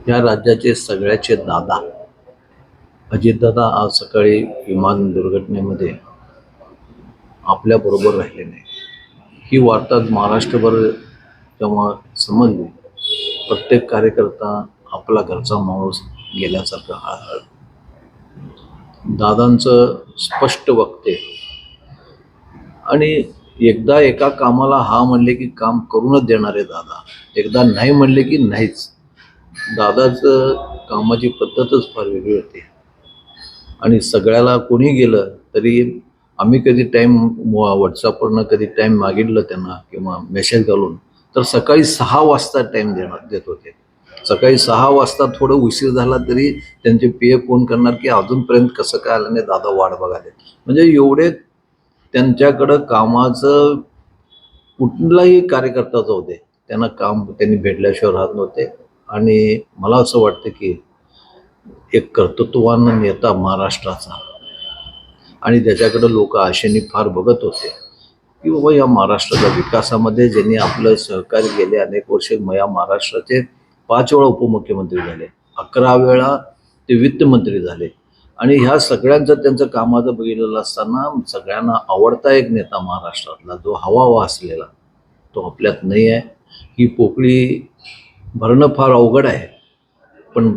या राज्याचे सगळ्याचे दादा अजितदादा आज सकाळी विमान दुर्घटनेमध्ये आपल्याबरोबर राहिले नाही. ही वार्ता महाराष्ट्रभर जेव्हा समजली, प्रत्येक कार्यकर्ता आपला घरचा माणूस गेल्यासारखं हळहळ. दादांचं स्पष्ट वक्ते आणि एकदा एका कामाला हा म्हणले की काम करूनच देणारे दादा, एकदा नाही म्हणले की नाहीच. दादाचं कामाची पद्धतच फार वेगळी होती आणि सगळ्याला कोणी गेलं तरी आम्ही कधी टाईम व्हॉट्सअपवरनं कधी टाईम मागितलं त्यांना किंवा मेसेज घालून तर सकाळी 6 वाजता टाईम देत होते. सकाळी 6 वाजता थोडं उशीर झाला तरी त्यांचे पीए फोन करणार की अजूनपर्यंत कसं काय आलं नाही दादा, वाट बघाले. म्हणजे एवढे त्यांच्याकडं कामाचं कुठलाही कार्यकर्ता जाऊ दे त्यांना काम त्यांनी भेटल्याशिवाय राहत नव्हते. आणि मला असं वाटतं की एक कर्तृत्ववान नेता महाराष्ट्राचा आणि त्याच्याकडे लोक आशेने फार बघत होते की बाबा या महाराष्ट्राच्या विकासामध्ये ज्यांनी आपलं सहकार्य गेले अनेक वर्ष. या महाराष्ट्राचे 5 वेळा उपमुख्यमंत्री झाले, 11 वेळा ते वित्तमंत्री झाले आणि ह्या सगळ्यांचं त्यांचं कामाचं बघितलेलं असताना सगळ्यांना आवडता एक नेता महाराष्ट्रातला जो हवा असलेला तो आपल्यात नाही आहे. ही पोकळी भरणं फार अवघड आहे, पण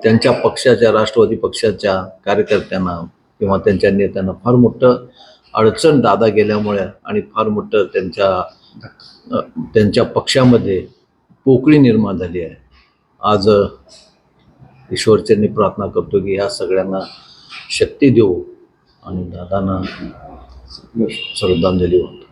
त्यांच्या पक्षाच्या राष्ट्रवादी पक्षाच्या कार्यकर्त्यांना किंवा त्यांच्या नेत्यांना फार मोठं अडचण दादा गेल्यामुळे आणि फार मोठं त्यांच्या पक्षामध्ये पोकळी निर्माण झाली आहे. आज ईश्वरचरणी प्रार्थना करतो की ह्या सगळ्यांना शक्ती देऊ आणि दादांना श्रद्धांजली वाहतो.